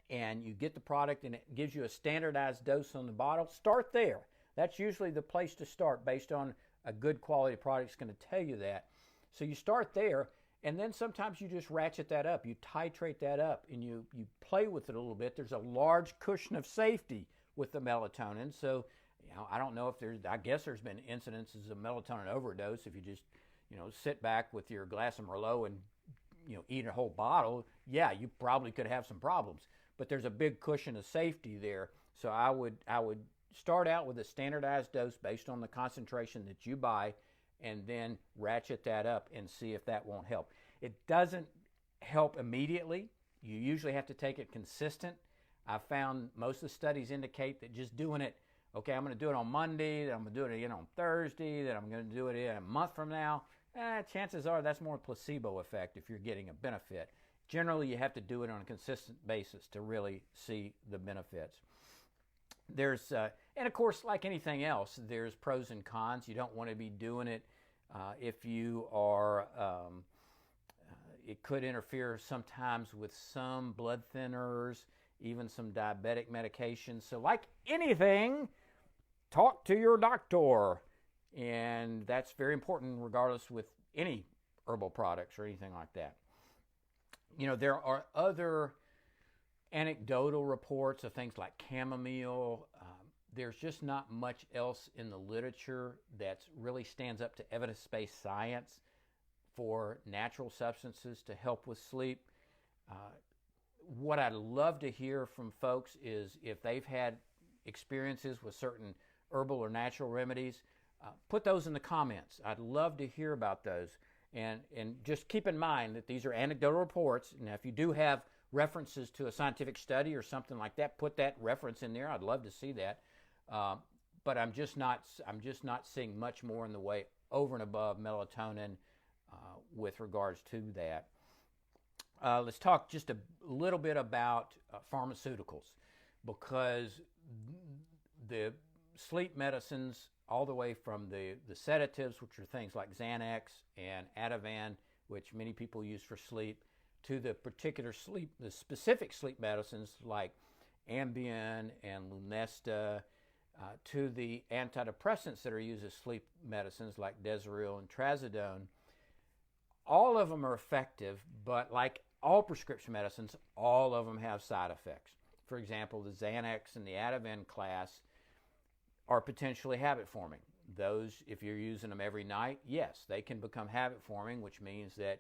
and you get the product and it gives you a standardized dose on the bottle, start there. That's usually the place to start based on a good quality product is going to tell you that. So you start there, and then sometimes you just ratchet that up. You titrate that up, and you play with it a little bit. There's a large cushion of safety with the melatonin, so I don't know if I guess there's been incidences of melatonin overdose if you just, sit back with your glass of Merlot and, eat a whole bottle. Yeah, you probably could have some problems, but there's a big cushion of safety there. So I would start out with a standardized dose based on the concentration that you buy, and then ratchet that up and see if that won't help. It doesn't help immediately. You usually have to take it consistent. I found most of the studies indicate that just doing it, okay, I'm going to do it on Monday, then I'm going to do it again on Thursday, then I'm going to do it in a month from now. Chances are that's more placebo effect if you're getting a benefit. Generally, you have to do it on a consistent basis to really see the benefits. There's, and of course, like anything else, there's pros and cons. You don't want to be doing it if you are, it could interfere sometimes with some blood thinners, even some diabetic medications. So like anything, talk to your doctor. And that's very important regardless with any herbal products or anything like that. There are other anecdotal reports of things like chamomile. There's just not much else in the literature that really stands up to evidence-based science for natural substances to help with sleep. What I'd love to hear from folks is if they've had experiences with certain herbal or natural remedies, put those in the comments. I'd love to hear about those. And just keep in mind that these are anecdotal reports. Now, if you do have references to a scientific study or something like that, put that reference in there. I'd love to see that. But I'm just not seeing much more in the way over and above melatonin with regards to that. Let's talk just a little bit about pharmaceuticals, because the sleep medicines, all the way from the sedatives, which are things like Xanax and Ativan, which many people use for sleep, to the specific sleep medicines like Ambien and Lunesta, to the antidepressants that are used as sleep medicines like Desaril and Trazodone. All of them are effective, but like all prescription medicines, all of them have side effects. For example, the Xanax and the Ativan class are potentially habit-forming. Those, if you're using them every night, yes, they can become habit-forming, which means that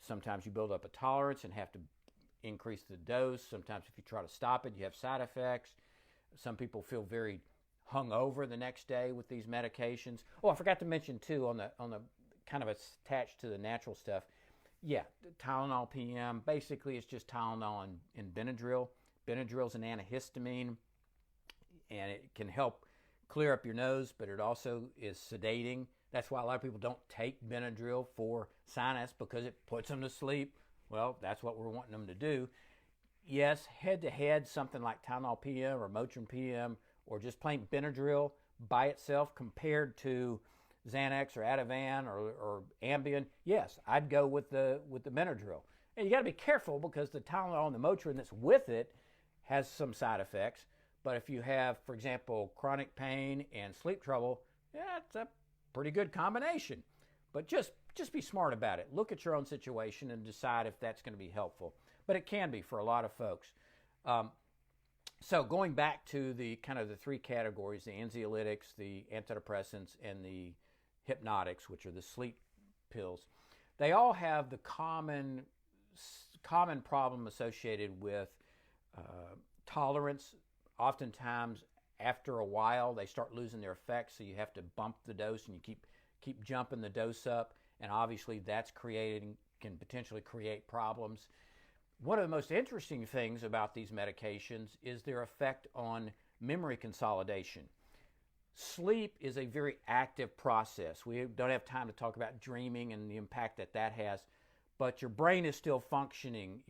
sometimes you build up a tolerance and have to increase the dose. Sometimes if you try to stop it, you have side effects. Some people feel very hungover the next day with these medications. Oh, I forgot to mention too, on the kind of attached to the natural stuff, yeah, Tylenol PM, basically it's just Tylenol and Benadryl. Benadryl is an antihistamine, and it can help clear up your nose, but it also is sedating. That's why a lot of people don't take Benadryl for sinus, because it puts them to sleep. Well, that's what we're wanting them to do. Yes, head-to-head, something like Tylenol PM or Motrin PM, or just plain Benadryl by itself compared to Xanax or Ativan or Ambien, yes, I'd go with the Benadryl. And you got to be careful, because the Tylenol and the Motrin that's with it has some side effects. But if you have, for example, chronic pain and sleep trouble, yeah, it's a pretty good combination. But just be smart about it. Look at your own situation and decide if that's going to be helpful. But it can be for a lot of folks. So going back to the kind of the three categories, the anxiolytics, the antidepressants, and the hypnotics, which are the sleep pills, they all have the common problem associated with tolerance. Oftentimes, after a while, they start losing their effects, so you have to bump the dose, and you keep jumping the dose up, and obviously that's can potentially create problems. One of the most interesting things about these medications is their effect on memory consolidation. Sleep is a very active process. We don't have time to talk about dreaming and the impact that has, but your brain is still functioning.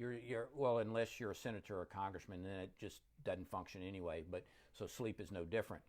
Well, unless you're a senator or a congressman, then it just doesn't function anyway, so sleep is no different.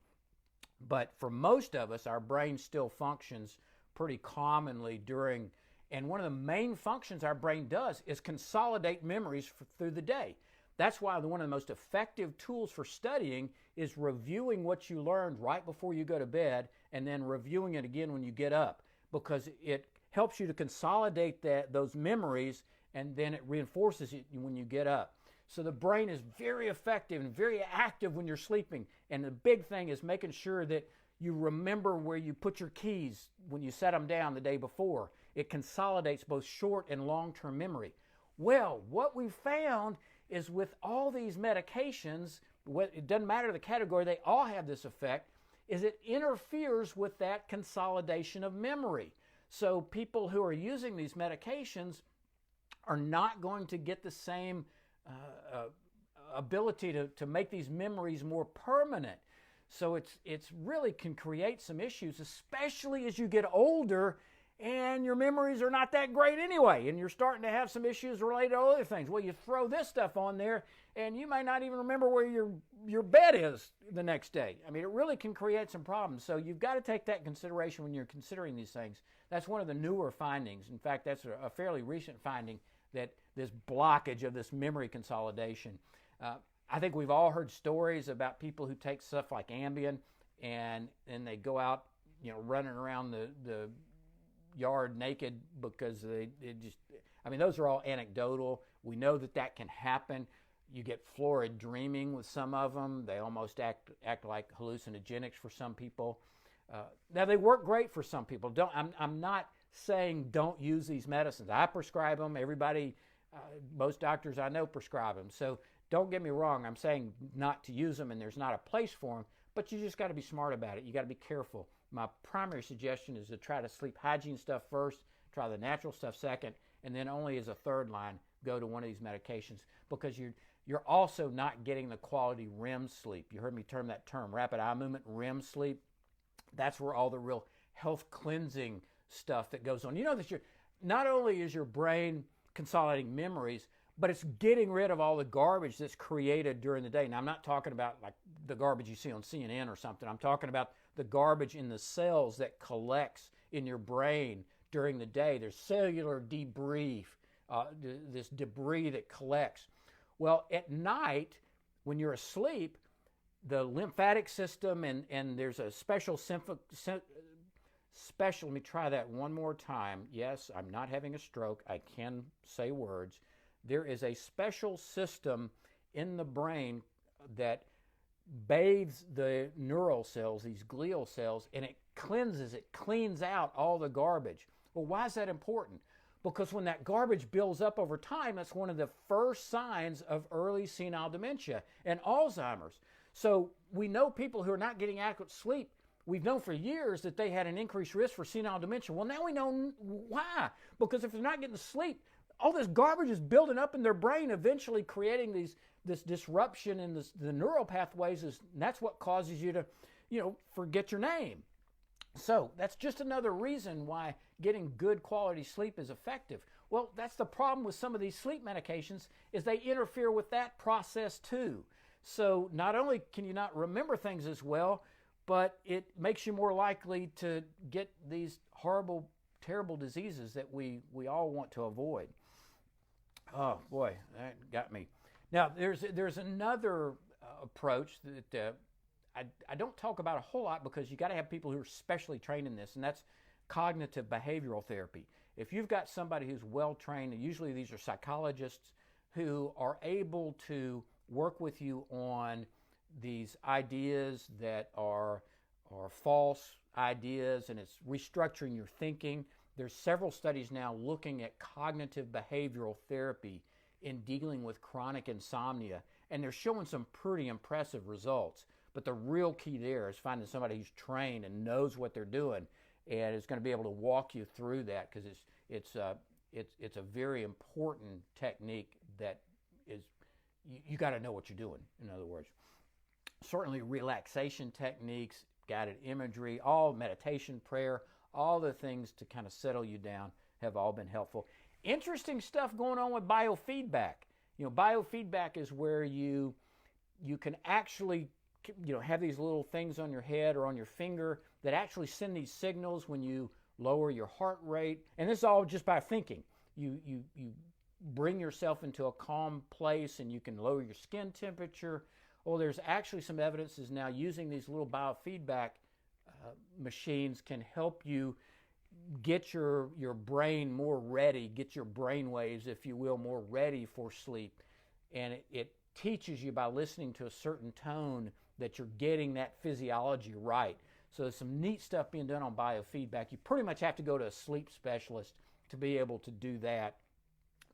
But for most of us, our brain still functions pretty commonly during, and one of the main functions our brain does is consolidate memories through the day. That's why one of the most effective tools for studying is reviewing what you learned right before you go to bed and then reviewing it again when you get up, because it helps you to consolidate those memories, and then it reinforces it when you get up. So the brain is very effective and very active when you're sleeping. And the big thing is making sure that you remember where you put your keys when you set them down the day before. It consolidates both short and long-term memory. Well, what we found is with all these medications, it doesn't matter the category, they all have this effect, is it interferes with that consolidation of memory. So people who are using these medications are not going to get the same ability to make these memories more permanent. So it's really can create some issues, especially as you get older and your memories are not that great anyway, and you're starting to have some issues related to other things. Well, you throw this stuff on there, and you may not even remember where your bed is the next day. I mean, it really can create some problems. So you've got to take that in consideration when you're considering these things. That's one of the newer findings. In fact, that's a fairly recent finding, that this blockage of this memory consolidation. I think we've all heard stories about people who take stuff like Ambien, and they go out, running around the yard naked because those are all anecdotal. We know that can happen. You get florid dreaming with some of them. They almost act like hallucinogenics for some people. Now, they work great for some people. I'm not saying don't use these medicines. I prescribe them. Everybody, most doctors I know prescribe them. So don't get me wrong. I'm saying not to use them, and there's not a place for them, but you just got to be smart about it. You got to be careful. My primary suggestion is to try the sleep hygiene stuff first, try the natural stuff second, and then only as a third line, go to one of these medications, because you're also not getting the quality REM sleep. You heard me term that term, rapid eye movement, REM sleep. That's where all the real health cleansing stuff that goes on. You know that not only is your brain consolidating memories, but it's getting rid of all the garbage that's created during the day. Now, I'm not talking about like the garbage you see on CNN or something. I'm talking about the garbage in the cells that collects in your brain during the day. There's cellular debris, this debris that collects. Well, at night, when you're asleep, the lymphatic system and there's a special, let me try that one more time. Yes, I'm not having a stroke. I can say words. There is a special system in the brain that bathes the neural cells, these glial cells, and it cleans out all the garbage. Well, why is that important? Because when that garbage builds up over time, that's one of the first signs of early senile dementia and Alzheimer's. So we know people who are not getting adequate sleep, we've known for years that they had an increased risk for senile dementia. Well, now we know why. Because if they're not getting sleep, all this garbage is building up in their brain, eventually creating this disruption in the neural pathways, and that's what causes you to, forget your name. So that's just another reason why getting good quality sleep is effective. Well, that's the problem with some of these sleep medications, is they interfere with that process too. So not only can you not remember things as well, but it makes you more likely to get these horrible, terrible diseases that we all want to avoid. Oh boy, that got me. Now there's another approach that I don't talk about a whole lot, because you got to have people who are specially trained in this, and that's cognitive behavioral therapy. If you've got somebody who's well trained, and usually these are psychologists who are able to work with you on these ideas that are false ideas, and it's restructuring your thinking. There's several studies now looking at cognitive behavioral therapy in dealing with chronic insomnia, and they're showing some pretty impressive results. But the real key there is finding somebody who's trained and knows what they're doing and is going to be able to walk you through that, because it's a very important technique that is, you got to know what you're doing, in other words. Certainly relaxation techniques, guided imagery, all meditation, prayer, all the things to kind of settle you down have all been helpful. Interesting stuff going on with biofeedback. You know, biofeedback is where you can actually, you know, have these little things on your head or on your finger that actually send these signals when you lower your heart rate. And this is all just by thinking. You bring yourself into a calm place and you can lower your skin temperature. Well, there's actually some evidence is now using these little biofeedback machines can help you get your brain more ready, get your brain waves, if you will, more ready for sleep. And it teaches you by listening to a certain tone that you're getting that physiology right. So there's some neat stuff being done on biofeedback. You pretty much have to go to a sleep specialist to be able to do that.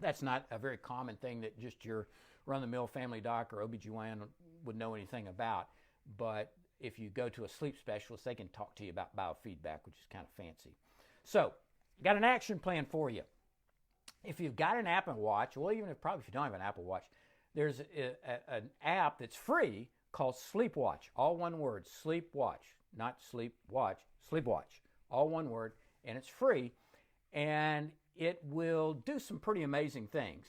That's not a very common thing that just your run-of-the-mill family doc or OBGYN would know anything about. But if you go to a sleep specialist, they can talk to you about biofeedback, which is kind of fancy. So, got an action plan for you. If you've got an Apple Watch, well, even if you don't have an Apple Watch, there's an app that's free called Sleepwatch. All one word, Sleepwatch, not Sleep Watch, Sleepwatch. All one word, and it's free, and it will do some pretty amazing things.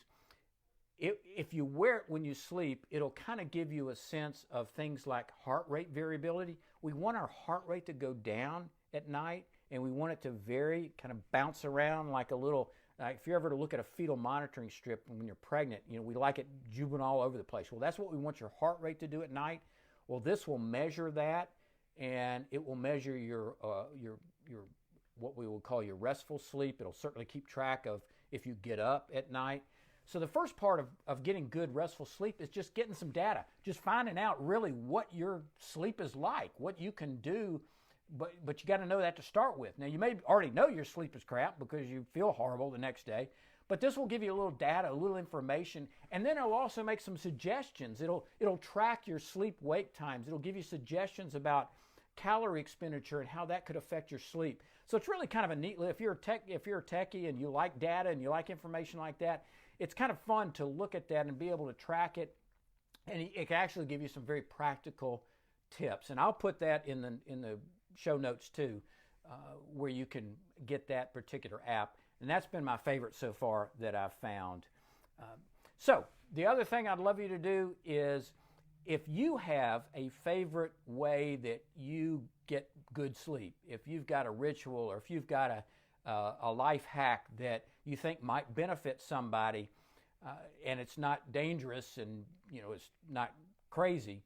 If you wear it when you sleep, it'll kind of give you a sense of things like heart rate variability. We want our heart rate to go down at night, and we want it to vary, kind of bounce around like a little, if you ever look at a fetal monitoring strip when you're pregnant, you know, we like it jumping all over the place. Well, that's what we want your heart rate to do at night. Well, this will measure that, and it will measure your what we will call your restful sleep. It'll certainly keep track of if you get up at night. So the first part of getting good restful sleep is just getting some data, just finding out really what your sleep is like, what you can do, but you got to know that to start with. Now, you may already know your sleep is crap because you feel horrible the next day, but this will give you a little data, a little information, and then it'll also make some suggestions. It'll track your sleep-wake times. It'll give you suggestions about calorie expenditure and how that could affect your sleep. So it's really kind of a neat, if you're a techie and you like data and you like information like that, it's kind of fun to look at that and be able to track it, and it can actually give you some very practical tips. And I'll put that in the show notes too, where you can get that particular app. And that's been my favorite so far that I've found. So the other thing I'd love you to do is, if you have a favorite way that you get good sleep, if you've got a ritual or if you've got a life hack that you think might benefit somebody, and it's not dangerous and, you know, it's not crazy,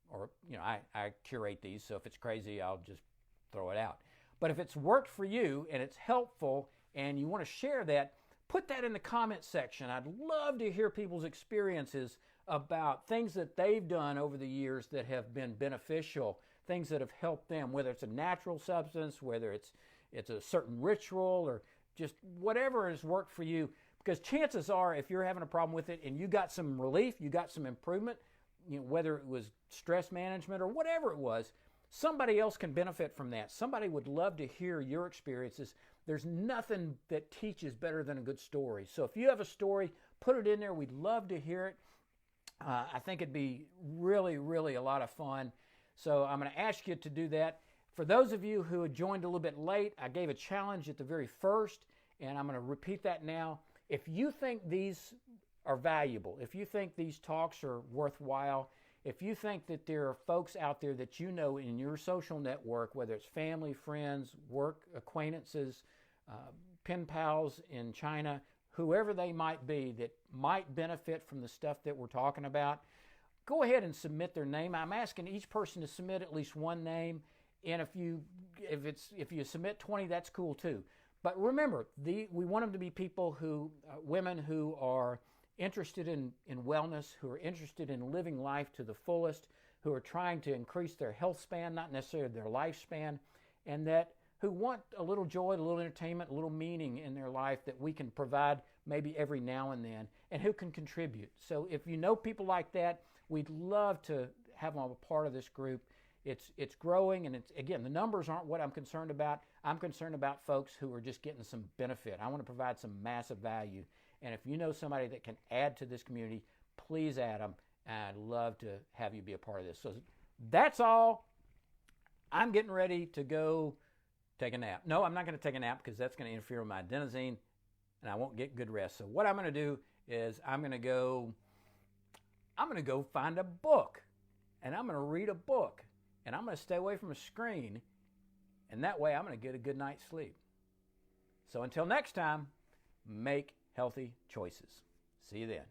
or, you know, I curate these, so if it's crazy, I'll just throw it out. But if it's worked for you and it's helpful and you want to share that, put that in the comment section. I'd love to hear people's experiences about things that they've done over the years that have been beneficial, things that have helped them, whether it's a natural substance, whether it's a certain ritual, or just whatever has worked for you. Because chances are, if you're having a problem with it and you got some relief, you got some improvement, you know, whether it was stress management or whatever it was, somebody else can benefit from that. Somebody would love to hear your experiences. There's nothing that teaches better than a good story. So if you have a story, put it in there. We'd love to hear it. I think it'd be really, really a lot of fun. So I'm going to ask you to do that. For those of you who had joined a little bit late, I gave a challenge at the very first, and I'm going to repeat that now. If you think these are valuable, if you think these talks are worthwhile, if you think that there are folks out there that you know in your social network, whether it's family, friends, work acquaintances, pen pals in China, whoever they might be that might benefit from the stuff that we're talking about, go ahead and submit their name. I'm asking each person to submit at least one name, And if you submit 20, that's cool too. But remember, we want them to be people women who are interested in wellness, who are interested in living life to the fullest, who are trying to increase their health span, not necessarily their lifespan, and who want a little joy, a little entertainment, a little meaning in their life that we can provide maybe every now and then, and who can contribute. So if you know people like that, we'd love to have them a part of this group. It's growing, and again, the numbers aren't what I'm concerned about. I'm concerned about folks who are just getting some benefit. I want to provide some massive value. And if you know somebody that can add to this community, please add them. I'd love to have you be a part of this. So that's all. I'm getting ready to go take a nap. No, I'm not going to take a nap because that's going to interfere with my adenosine and I won't get good rest. So what I'm going to do is I'm going to go find a book, and I'm going to read a book, and I'm going to stay away from a screen, and that way I'm going to get a good night's sleep. So until next time, make healthy choices. See you then.